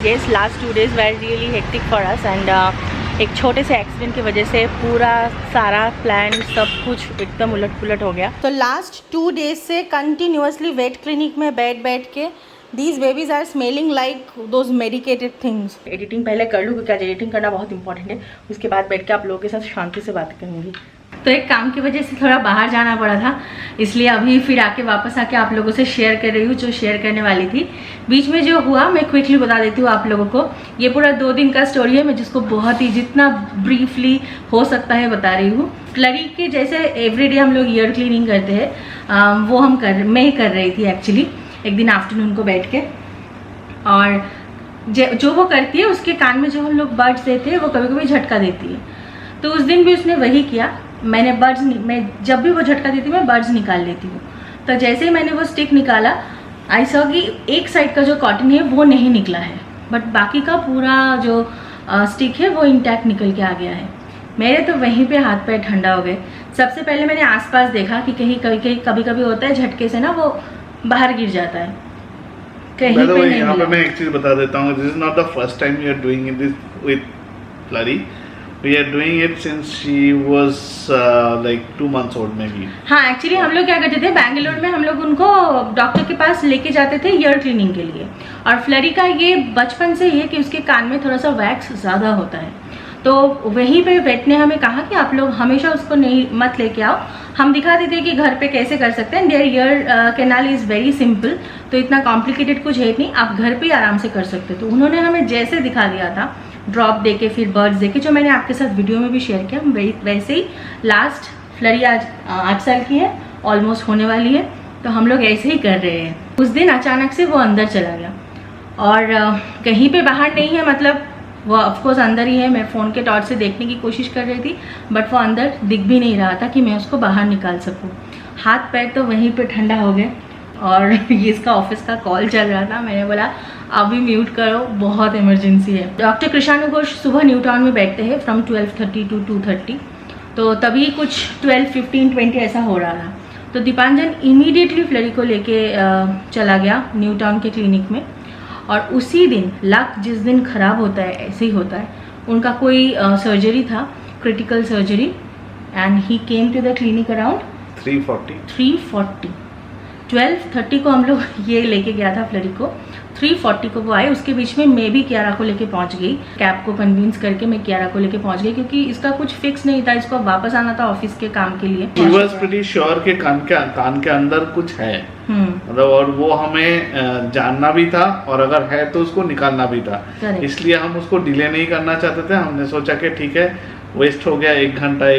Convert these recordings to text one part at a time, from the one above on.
Yes, last 2 days were really hectic for us and एक छोटे से एक्सीडेंट की वजह से पूरा सारा प्लान सब कुछ एकदम उलट पुलट हो गया। तो लास्ट 2 डेज से कंटिन्यूसली वेट क्लिनिक में बैठ के these babies are smelling like those medicated things. Editing पहले कर लूँ क्योंकि आज एडिटिंग करना बहुत इंपॉर्टेंट है, उसके बाद बैठ के आप लोगों के साथ शांति से बात करूँगी। तो एक काम की वजह से थोड़ा बाहर जाना पड़ा था, इसलिए अभी फिर आके वापस आके आप लोगों से शेयर कर रही हूँ जो शेयर करने वाली थी। बीच में जो हुआ मैं क्विकली बता देती हूँ आप लोगों को। ये पूरा 2 दिन का स्टोरी है, मैं जिसको बहुत ही जितना ब्रीफली हो सकता है बता रही हूँ। फ्लरी के जैसे एवरीडे हम लोग ईयर क्लीनिंग करते हैं, वो मैं ही कर रही थी एक्चुअली एक दिन आफ्टरनून को बैठ के। और जो वो करती है उसके कान में जो हम लोग बर्ड्स देते हैं वो कभी कभी झटका देती है, तो उस दिन भी उसने वही किया। मैं जब भी वो झटका देती हूँ मैं बर्ड्स निकाल लेती हूँ। तो जैसे ही मैंने वो स्टिक निकाला, आई सॉ कि एक साइड का जो कॉटन है वो नहीं निकला है, बट बाकी का पूरा जो स्टिक है वो इंटैक्ट निकल के आ गया है। मेरे तो वहीं पे हाथ पैर ठंडा हो गए। सबसे पहले मैंने आसपास देखा कि कभी कभी होता है झटके से ना वो बाहर गिर जाता है, कहीं पे नहीं। यहाँ पे मैं एक चीज बता देता हूँ, this is not the first time you are doing this with Flurry. We are doing it since she was like 2 months old maybe. हाँ, एक्चुअली हम लोग क्या करते थे, बैंगलोर में हम लोग उनको डॉक्टर के पास लेके जाते थे ईयर क्लीनिंग के लिए। और फ्लरी का ये बचपन से ही है कि उसके कान में थोड़ा सा वैक्स ज़्यादा होता है, तो वहीं पे वेट ने हमें कहा कि आप लोग हमेशा उसको नहीं मत लेके आओ, हम दिखा देते हैं कि घर पे कैसे कर सकते हैं। Their ear canal is very simple, तो इतना कॉम्प्लिकेटेड कुछ है नहीं, आप घर पे आराम से कर सकते हो। तो उन्होंने हमें जैसे दिखा दिया था, ड्रॉप देके फिर बर्ड्स देके, जो मैंने आपके साथ वीडियो में भी शेयर किया, हम वैसे ही लास्ट फ्लरी आज 8 साल की है, ऑलमोस्ट होने वाली है, तो हम लोग ऐसे ही कर रहे हैं। उस दिन अचानक से वो अंदर चला गया और कहीं पे बाहर नहीं है, मतलब वो ऑफकोर्स अंदर ही है। मैं फ़ोन के टॉर्च से देखने की कोशिश कर रही थी, बट वो अंदर दिख भी नहीं रहा था कि मैं उसको बाहर निकाल सकूँ। हाथ पैर तो वहीं पे ठंडा हो गए। और ये इसका ऑफिस का कॉल चल रहा था, मैंने बोला अभी म्यूट करो, बहुत इमरजेंसी है। डॉक्टर कृषाणु घोष सुबह न्यू टाउन में बैठते हैं फ्रॉम 12:30 to 2:30, तो तभी कुछ 12, 15, 20 ऐसा हो रहा था। तो दीपांजन इमीडिएटली फ्लरी को लेके चला गया न्यू टाउन के क्लिनिक में। और उसी दिन लक जिस दिन ख़राब होता है ऐसे ही होता है, उनका कोई सर्जरी था, critical surgery, and he came to the clinic around 3:40। 12:30 को हम लोग ये लेके गया था फ्लरी को, 3:40 को वो आए। उसके बीच में मैं भी कियारा को लेके पहुंच गई, कैब को कन्विंस करके मैं कियारा को लेके पहुंच गई, क्योंकि इसका कुछ फिक्स नहीं था, इसको वापस आना था ऑफिस के काम के लिए। He was pretty sure कि कान के अंदर कुछ है, मतलब, और वो हमें जानना भी था, और अगर है तो उसको निकालना भी था। इसलिए हम उसको डिले नहीं करना चाहते थे। हमने सोचा कि ठीक है, वेस्ट हो गया 1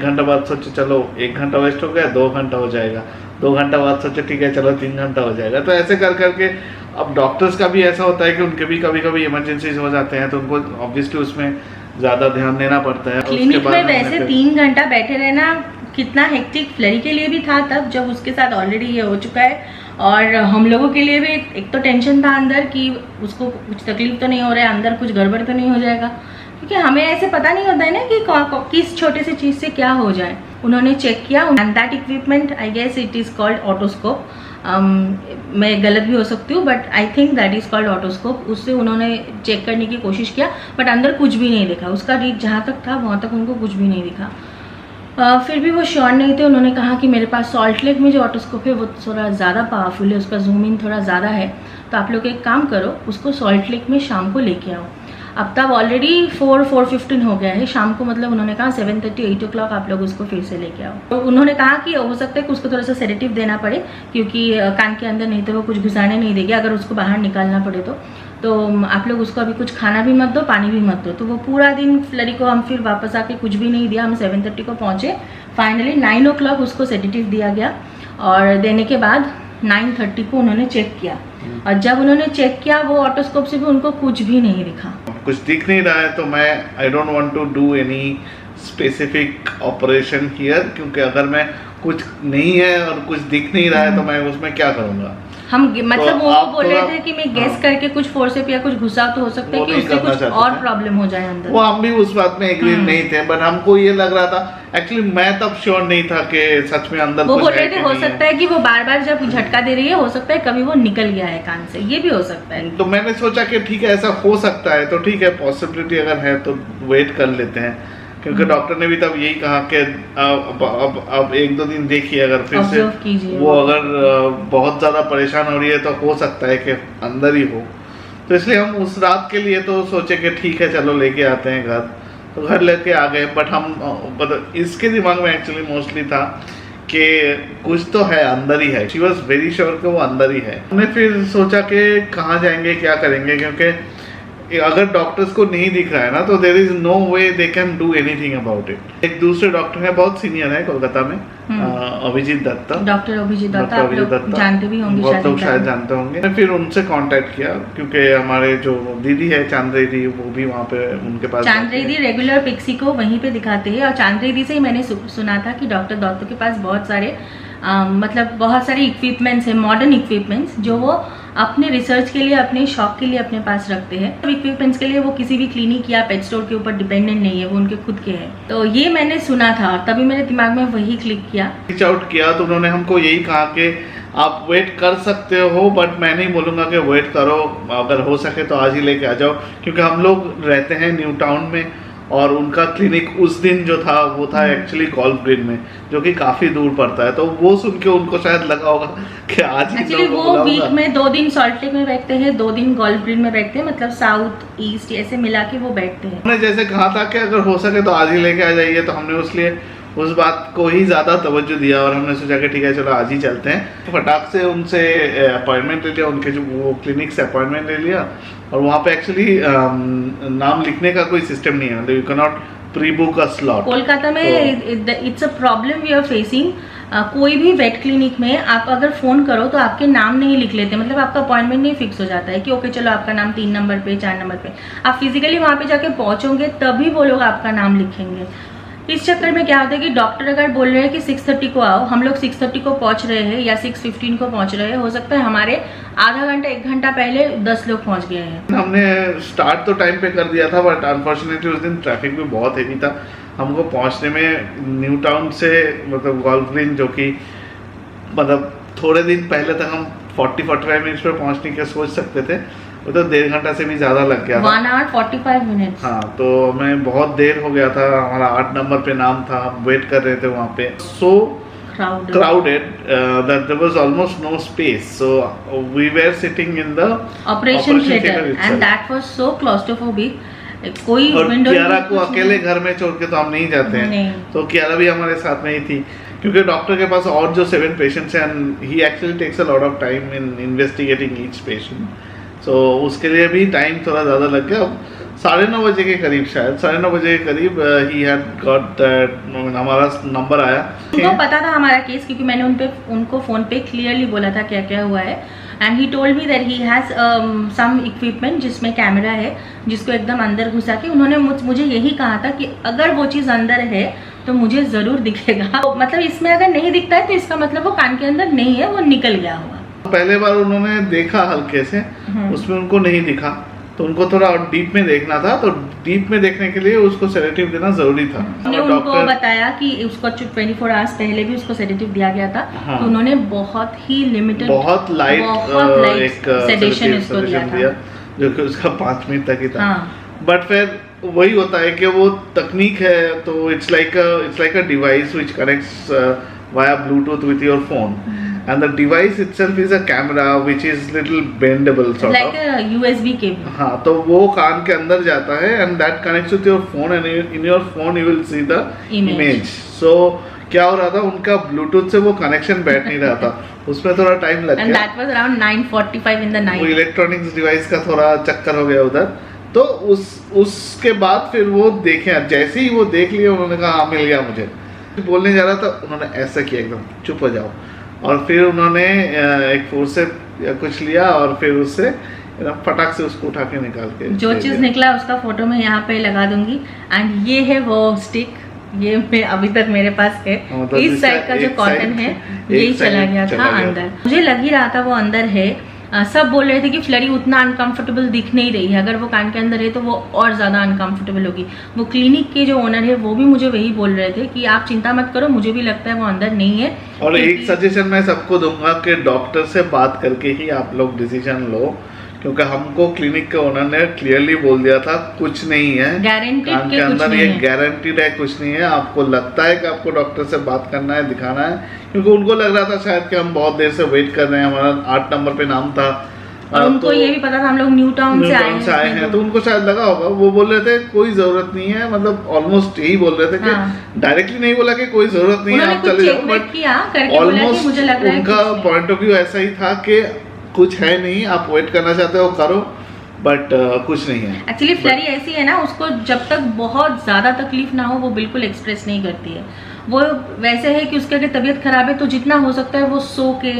घंटा बाद सोचे चलो 1 घंटा वेस्ट हो गया, 2 घंटा हो जाएगा, 2 घंटा बाद सोचे ठीक है चलो 3 घंटा हो जाएगा। तो ऐसे कर करके अब डॉक्टर्स का भी ऐसा होता है कि उनके भी कभी कभी इमरजेंसीज हो जाते हैं, तो उनको ऑब्वियसली उसमें ज़्यादा ध्यान देना पड़ता है। क्लिनिक में वैसे 3 घंटा बैठे रहना कितना हेक्टिक फ्लरी के लिए भी था तब, जब उसके साथ ऑलरेडी ये हो चुका है, और हम लोगों के लिए भी एक तो टेंशन था अंदर कि उसको कुछ तकलीफ तो नहीं हो रहा है, अंदर कुछ गड़बड़ तो नहीं हो जाएगा, क्योंकि हमें ऐसे पता नहीं होता है ना कि किस छोटे से चीज़ से क्या हो जाए। उन्होंने चेक किया, and that equipment I guess it is called otoscope. मैं गलत भी हो सकती हूँ, but I think that is called otoscope. उससे उन्होंने चेक करने की कोशिश किया, बट अंदर कुछ भी नहीं दिखा। उसका रीच जहाँ तक था वहाँ तक उनको कुछ भी नहीं दिखा। फिर भी वो श्योर नहीं थे। उन्होंने कहा कि मेरे पास सॉल्ट लेक में जो ऑटोस्कोप है वो थोड़ा ज़्यादा पावरफुल है, उसका जूम इन थोड़ा ज़्यादा है, तो आप लोग एक काम करो, उसको सॉल्ट लेक में शाम को लेके आओ। अब तब ऑलरेडी 4:15 हो गया है शाम को, मतलब उन्होंने कहा 7:30, 8 o'clock आप लोग उसको फिर से लेके आओ। तो उन्होंने कहा कि हो सकता है कि उसको थोड़ा सा सेडेटिव देना पड़े, क्योंकि कान के अंदर नहीं तो वो कुछ घुसाने नहीं देगी अगर उसको बाहर निकालना पड़े तो आप लोग उसको अभी कुछ खाना भी मत दो, पानी भी मत दो। तो वो पूरा दिन फ्लरी को हम फिर वापस आके कुछ भी नहीं दिया। हम 7:30 को पहुँचे, फाइनली 9 o'clock उसको सेडेटिव दिया गया, और देने के बाद 9:30 को उन्होंने चेक किया, और जब उन्होंने चेक किया वो ऑटोस्कोप से भी उनको कुछ भी नहीं दिखा, कुछ दिख नहीं रहा है। तो मैं I don't want to do any specific operation here, क्योंकि अगर मैं कुछ नहीं है और कुछ दिख नहीं रहा है तो मैं उसमें क्या करूँगा। हम मतलब तो वो आप बोल रहे थोड़ा- थे कि मैं गेस हाँ। करके कुछ फोर्सेप या कुछ घुसा तो हो सकता है वो कि नहीं उससे करना कुछ चाहते और थे। प्रॉब्लम हो जाए अंदर। वो हम भी उस बात में एग्री नहीं थे, बट हमको ये लग रहा था, एक्चुअली मैं तब श्योर नहीं था कि सच में अंदर वो कुछ बोल है रहे थे कि हो नहीं सकता है कि वो बार बार जब झटका दे रही है, हो सकता है कभी वो निकल गया है कान से, ये भी हो सकता है। तो मैंने सोचा कि ठीक है ऐसा हो सकता है, तो ठीक है पॉसिबिलिटी अगर है तो वेट कर लेते हैं, क्योंकि डॉक्टर ने भी तब यही कहा कि अब 1-2 दिन देखिए, अगर फिर से Observe कीजिए। वो अगर बहुत ज़्यादा परेशान हो रही है तो हो सकता है कि अंदर ही हो। तो इसलिए हम उस रात के लिए तो सोचे कि ठीक है चलो लेके आते हैं घर, तो घर लेके आ गए। बट हम इसके दिमाग में एक्चुअली मोस्टली था कि कुछ तो है, अंदर ही है। शी वॉज वेरी श्योर कि वो अंदर ही है। हमने फिर सोचा कि कहाँ जाएंगे, क्या करेंगे, क्योंकि अगर डॉक्टर्स को नहीं दिख रहा है ना तो there is no way they can do anything about it. एक दूसरे डॉक्टर है, बहुत सीनियर है कोलकाता में, अभिजीत दत्ता, डॉक्टर अभिजीत दत्ता, आप लोग जानते भी होंगे, बहुत लोग शायद जानते होंगे। फिर उनसे कांटेक्ट किया, क्योंकि हमारे जो दीदी है चांद्रेदी, वो भी वहाँ पे उनके पास, चांद्रेदी रेगुलर पिक्सी को वहीं पे दिखाते हैं, और चांद्रेदी से ही मैंने सुना था कि डॉक्टर दत्ता के पास बहुत सारे मतलब बहुत सारे इक्विपमेंट्स हैं, मॉडर्न इक्विपमेंट्स, जो वो अपने रिसर्च के लिए, अपने शौक के लिए अपने पास रखते हैं। इक्विपमेंट्स के लिए वो किसी भी क्लिनिक या पेट स्टोर के ऊपर डिपेंडेंट नहीं है, वो उनके खुद के हैं। तो ये मैंने सुना था और तभी मेरे दिमाग में वही क्लिक किया। रीच आउट किया तो उन्होंने हमको यही कहा कि आप वेट कर सकते हो, बट मैं नहीं बोलूँगा कि वेट करो, अगर हो सके तो आज ही लेके आ जाओ, क्योंकि हम लोग रहते हैं न्यू टाउन में और उनका क्लिनिक उस दिन जो था वो था एक्चुअली गोल्फ ग्रीन में, जो कि काफ़ी दूर पड़ता है। तो वो सुन के उनको शायद लगा होगा कि आज ही एक्चुअली वो वीक में 2 दिन सॉल्ट लेक में बैठते हैं, 2 दिन गोल्फ ग्रीन में बैठते हैं, मतलब साउथ ईस्ट ऐसे मिला के वो बैठते हैं। हमने जैसे कहा था कि अगर हो सके तो आज ही लेके आ जाइए, तो हमने उसलिए उस बात को ही ज़्यादा तवज्जो दिया और हमने सोचा कि ठीक है चलो आज ही चलते हैं। फटाक से उनसे अपॉइंटमेंट ले लिया, उनके जो वो क्लिनिक से अपॉइंटमेंट ले लिया, और वहाँ पे एक्चुअली नाम लिखने का कोई सिस्टम नहीं है, मतलब you can not pre book a slot. Kolkata में it's a problem we are facing. कोई भी वेट क्लिनिक में आप अगर फ़ोन करो तो आपके नाम नहीं लिख लेते, मतलब आपका अपॉइंटमेंट नहीं फिक्स हो जाता है कि ओके चलो आपका नाम 3 नंबर पे 4 नंबर पे। आप फिजिकली वहाँ पे जाके पहुँचोगे तभी वो लोग आपका नाम लिखेंगे। इस चक्कर में क्या होता है कि डॉक्टर अगर बोल रहे हैं कि 6:30 को आओ, हम लोग 6:30 को पहुंच रहे हैं या 6:15 को पहुंच रहे हैं, हो सकता है हमारे आधा घंटा 1 घंटा पहले 10 लोग पहुंच गए हैं। हमने स्टार्ट तो टाइम पे कर दिया था, बट अनफॉर्चुनेटली उस दिन ट्रैफिक भी बहुत हेवी था। हमको पहुंचने में न्यू टाउन से मतलब गोल्फ ग्रीन, जो कि मतलब थोड़े दिन पहले तक हम 40-45 मिनट्स पर पहुंचने की सोच सकते थे, वो तो 1.5 घंटा से भी ज़्यादा लग गया था। 1 hour 45 minutes। हाँ, तो हमें बहुत देर हो गया था। हमारा 8 नंबर पे नाम था, हम वेट कर रहे थे वहाँ पे। सो crowded that there was almost no space, so we were sitting in the operation theatre itself. And that was so claustrophobic. कोई और विंडो कियारा को अकेले घर में छोड़ के तो हम नहीं जाते हैं, नहीं। तो कियारा भी हमारे साथ में ही थी, क्योंकि डॉक्टर के पास और जो 7 पेशेंट्स हैं, and he actually takes a lot of time in investigating each patient, so उसके लिए भी टाइम थोड़ा ज़्यादा लग गया। 9:30 बजे के करीब, शायद 9:30 बजे के करीब ही हैड गॉट हमारा नंबर आया। उनको पता था हमारा केस, क्योंकि मैंने उनको फ़ोन पे क्लियरली बोला था क्या क्या हुआ है, and he told me that he has some equipment जिसमें कैमरा है, जिसको एकदम अंदर घुसा के उन्होंने मुझे यही कहा था कि अगर वो चीज़ अंदर है तो मुझे ज़रूर दिखेगा। तो मतलब इसमें अगर नहीं दिखता है तो इसका मतलब वो कान के अंदर नहीं है, वो निकल गया हुआ। पहले बार उन्होंने देखा हल्के से, उसमें उनको नहीं दिखा, तो उनको थोड़ा डीप में देखना था, तो डीप में देखने के लिए उसको सेडेटिव देना जरूरी था। हमने उनको बताया कि उसको 24 आवर्स पहले भी उसको सेडेटिव दिया गया था। हाँ। तो उन्होंने बहुत ही लिमिटेड, बहुत लाइट एक सेडेशन इसको दिया था, जो कि उसका 5 मिनट तक ही था। बट फिर वही होता है कि वो तकनीक है, तो it's like a device which connects via Bluetooth with your phone, and the device itself is a camera which is little bendable sort like of, a USB cable। हाँ, तो वो कान के अंदर जाता है and that connects with your phone, and in your phone you will see the image। So क्या हो रहा था, उनका ब्लूटूथ से वो कनेक्शन बैठ नहीं रहा था, उसमें थोड़ा टाइम लग गया। And that was around 9:45 in the night। वो इलेक्ट्रॉनिक्स डिवाइस का थोड़ा चक्कर हो गया उधर। तो उसके बाद फिर वो देखे, जैसे ही वो देख लिया उन्होंने कहा हाँ मिल गया मुझे। बोलने जा रहा था, उन्होंने ऐसा किया एकदम चुप हो जाओ, और फिर उन्होंने एक फोर्सेप या कुछ लिया और फिर उससे फटाक से उसको उठा के निकाल के जो चीज़ निकला उसका फोटो मैं यहाँ पे लगा दूंगी। एंड ये है वो स्टिक ये मैं अभी तक मेरे पास है। इस साइड का जो कॉटन है यही चला गया था अंदर। मुझे लग ही रहा था वो अंदर है। सब बोल रहे थे कि फ्लरी उतना अनकंफर्टेबल दिख नहीं रही है, अगर वो कान के अंदर है तो वो और ज़्यादा अनकंफर्टेबल होगी। वो क्लिनिक के जो ओनर है वो भी मुझे वही बोल रहे थे कि आप चिंता मत करो, मुझे भी लगता है वो अंदर नहीं है। और एक सजेशन मैं सबको दूंगा कि डॉक्टर से बात करके ही आप लोग डिसीजन लो, क्योंकि हमको क्लिनिक के ओनर ने क्लियरली बोल दिया था कुछ नहीं है, गारंटीड कान के अंदर ये गारंटीड है, कुछ नहीं है। आपको लगता है कि आपको डॉक्टर से बात करना है, दिखाना है, क्योंकि उनको लग रहा था शायद कि हम बहुत देर से वेट कर रहे हैं, हमारा 8 नंबर पे नाम था और उनको ये भी पता था हम लोग न्यू टाउन से आए हैं, तो उनको शायद लगा होगा। वो बोल रहे थे कोई जरूरत नहीं है, मतलब ऑलमोस्ट यही बोल रहे थे कि डायरेक्टली नहीं बोला कि कोई जरूरत नहीं है, आप चले जाओ, बट ऑलमोस्ट उनका पॉइंट ऑफ व्यू ऐसा ही था कि कुछ है नहीं, आप वेट करना चाहते हो करो, बट कुछ नहीं है। एक्चुअली फ्लरी ऐसी है ना, उसको जब तक बहुत ज़्यादा तकलीफ ना हो वो बिल्कुल एक्सप्रेस नहीं करती है। वो वैसे है कि उसके अगर तबीयत खराब है तो जितना हो सकता है वो सो के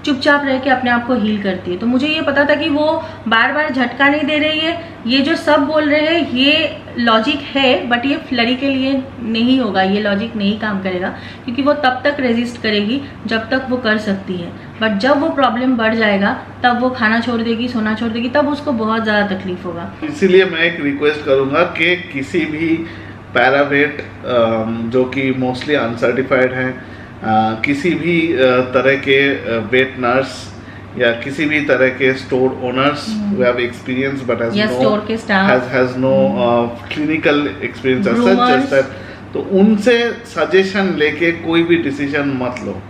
चुपचाप रह के अपने आप को हील करती है। तो मुझे ये पता था कि वो बार बार झटका नहीं दे रही है। ये जो सब बोल रहे हैं ये लॉजिक है, बट ये फ्लरी के लिए नहीं होगा, ये लॉजिक नहीं काम करेगा, क्योंकि वो तब तक रेजिस्ट करेगी जब तक वो कर सकती है। बट जब वो प्रॉब्लम बढ़ जाएगा तब वो खाना छोड़ देगी, सोना छोड़ देगी, तब उसको बहुत ज़्यादा तकलीफ होगा। इसीलिए मैं एक रिक्वेस्ट करूँगा कि किसी भी पैरावेट जो कि मोस्टली अनसर्टिफाइड हैं, किसी भी तरह के वेट नर्स या किसी भी तरह के store owners who have experience but has no clinical experience as such, just that, तो उनसे सजेशन लेके कोई भी डिसीजन मत लो।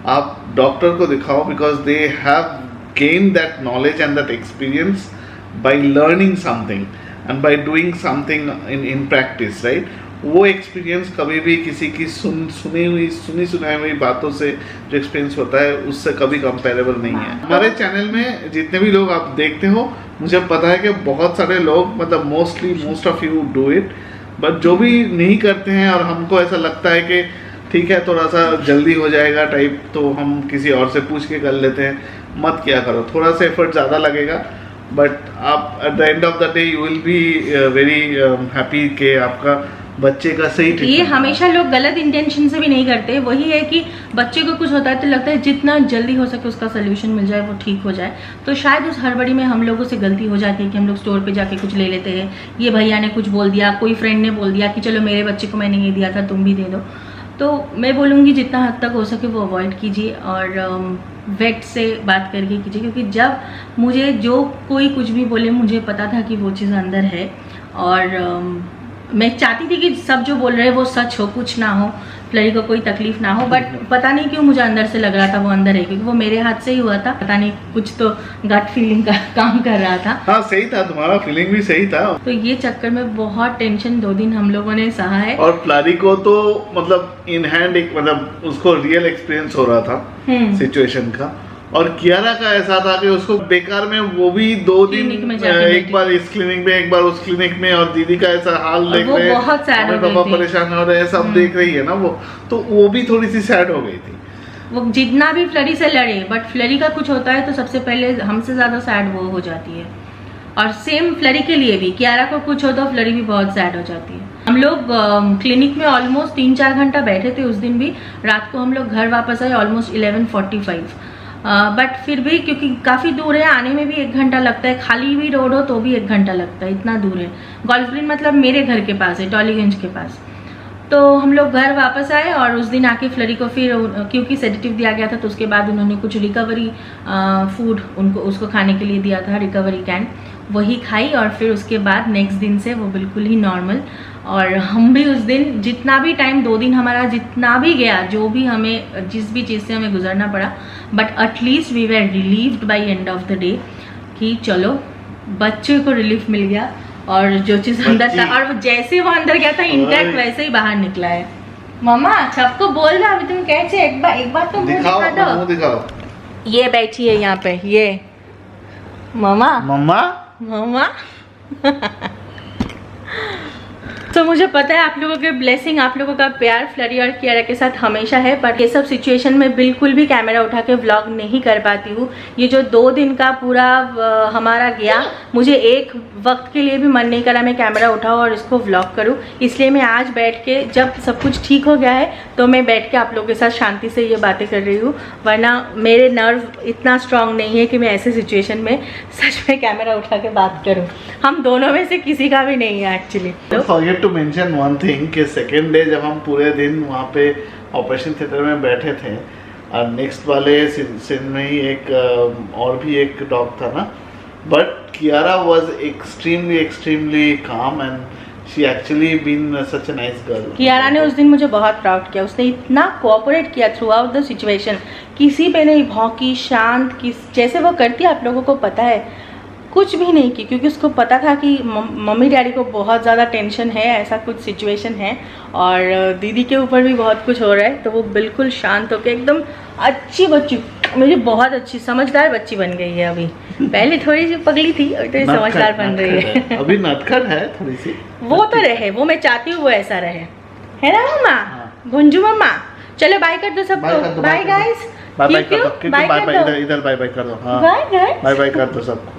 आप डॉक्टर को दिखाओ, because they have gained that knowledge and that experience by learning something and by doing something in practice, right? वो एक्सपीरियंस कभी भी किसी की सुनी सुनाई हुई बातों से जो एक्सपीरियंस होता है उससे कभी कंपेरेबल नहीं है। हमारे चैनल में जितने भी लोग आप देखते हो, मुझे पता है कि बहुत सारे लोग, मतलब most of you do it, but जो भी नहीं करते हैं और हमको ऐसा लगता है कि ठीक है थोड़ा सा जल्दी हो जाएगा टाइप, तो हम किसी और से पूछ के कर लेते हैं। मत किया करो, थोड़ा सा एफर्ट ज़्यादा लगेगा, बट आप at the end of the day you will be very happy कि आपका बच्चे का सही। ये हमेशा लोग गलत इंटेंशन से भी नहीं करते, वही है कि बच्चे को कुछ होता है तो लगता है जितना जल्दी हो सके उसका सोल्यूशन मिल जाए, वो ठीक हो जाए। तो शायद उस हड़बड़ी में हम लोगों से गलती हो जाती है कि हम लोग स्टोर पे जाके कुछ ले लेते हैं। ये भैया ने कुछ बोल दिया, कोई फ्रेंड ने बोल दिया कि चलो मेरे बच्चे को मैंने ये दिया था तुम भी दे दो। तो मैं बोलूँगी जितना हद तक हो सके वो अवॉइड कीजिए और वेट से बात करके कीजिए, क्योंकि जब मुझे जो कोई कुछ भी बोले मुझे पता था कि वो चीज़ अंदर है और मैं चाहती थी कि सब जो बोल रहे हैं वो सच हो, कुछ ना हो, फ्लरी को कोई तकलीफ ना हो। बट पता नहीं क्यों मुझे अंदर से लग रहा था वो अंदर है, क्योंकि वो मेरे हाथ से ही हुआ था। पता नहीं कुछ तो गट फीलिंग का काम कर रहा था। हाँ सही था, तुम्हारा फीलिंग भी सही था। तो ये चक्कर में बहुत टेंशन 2 दिन हम लोगों ने सहा है। और फ्लरी को तो मतलब इन हैंड एक मतलब उसको रियल एक्सपीरियंस हो रहा था सिचुएशन का, और कियारा का ऐसा था कि उसको बेकार में वो भी 2 दिन एक बार इस क्लिनिक में एक बार उस क्लिनिक में, और दीदी का ऐसा हाल देख रहे हैं, बहुत सैड हो गई थी, परेशान हो रहे हैं, सब देख रही है ना वो, तो वो भी थोड़ी सी सैड हो गई थी। वो जितना भी फ्लरी से लड़े, बट फ्लरी का कुछ होता है तो सबसे पहले हमसे ज्यादा सैड वो हो जाती है। और सेम फ्लरी के लिए भी, कियारा को कुछ हो तो फ्लरी भी बहुत सैड हो जाती है। हम लोग क्लिनिक में ऑलमोस्ट 3-4 घंटा बैठे थे उस दिन भी। रात को हम लोग घर वापस आए ऑलमोस्ट 11:45। बट फिर भी क्योंकि काफ़ी दूर है, आने में भी 1 घंटा लगता है, खाली भी रोड हो तो भी 1 घंटा लगता है, इतना दूर है। गोल्फ ग्रीन मतलब मेरे घर के पास है, टॉलीगंज के पास। तो हम लोग घर वापस आए और उस दिन आके फ्लरी को फिर क्योंकि सेडेटिव दिया गया था तो उसके बाद उन्होंने कुछ रिकवरी फूड उसको खाने के लिए दिया था, रिकवरी कैन, वही खाई। और फिर उसके बाद नेक्स्ट दिन से वो बिल्कुल ही नॉर्मल। और हम भी उस दिन जितना भी टाइम 2 दिन हमारा जितना भी गया, जो भी हमें जिस भी चीज़ से हमें गुजरना पड़ा, but at least we were relieved by end of the day कि चलो बच्चे को रिलीफ मिल गया और जो चीज़ अंदर था, और वो जैसे वो अंदर गया था इंटैक्ट वैसे ही बाहर निकला है। मामा सबको बोल रहा अभी तुम कैसे, एक बार तो मुंह दिखा दो। ये बैठी है यहाँ पे, ये मम्मा तो मुझे पता है आप लोगों के ब्लेसिंग, आप लोगों का प्यार फ्लरी और कियारा के साथ हमेशा है, पर ये सब सिचुएशन में बिल्कुल भी कैमरा उठा के व्लॉग नहीं कर पाती हूँ। ये जो 2 दिन का पूरा हमारा गया, मुझे एक वक्त के लिए भी मन नहीं करा मैं कैमरा उठाऊँ और इसको व्लॉग करूँ। इसलिए मैं आज बैठ के, जब सब कुछ ठीक हो गया है तो मैं बैठ के आप लोगों के साथ शांति से ये बातें कर रही हूँ, वरना मेरे नर्व इतना स्ट्रांग नहीं है कि मैं ऐसे सिचुएशन में सच में कैमरा उठा के बात करूँ। हम दोनों में से किसी का भी नहीं है actually. Forget to mention one thing कि सेकेंड डे जब हम पूरे दिन वहाँ पे ऑपरेशन थिएटर में बैठे थे, और नेक्स्ट वाले सीन में ही एक और भी एक डॉग था ना, but Kiara was extremely calm and she actually been such a nice girl. Kiara ने उस दिन मुझे बहुत प्राउड किया, उसने इतना कोऑपरेट किया थ्रू आउट द सिचुएशन, किसी पे नहीं भौंकी, शांत, जैसे वो करती है आप लोगों को पता है, कुछ भी नहीं की, क्योंकि उसको पता था कि मम्मी डैडी को बहुत ज़्यादा टेंशन है, ऐसा कुछ सिचुएशन है और दीदी के ऊपर भी बहुत कुछ हो रहा है। तो वो बिल्कुल शांत होकर एकदम अच्छी बच्ची, मुझे बहुत अच्छी समझदार बच्ची बन गई है अभी। पहले थोड़ी सी पगली थी और थोड़ी समझदार बन रही है। अभी नटखट है थोड़ी सी, वो तो रहे, वो मैं चाहती हूँ वो ऐसा रहे, है ना मम्मा? गुंजू मम्मा, चलो बाय कर दो सबको, बाय गाइस, बाय बाय कर दो, इधर बाय बाय कर दो, हाँ बाय बाय कर दो सबको।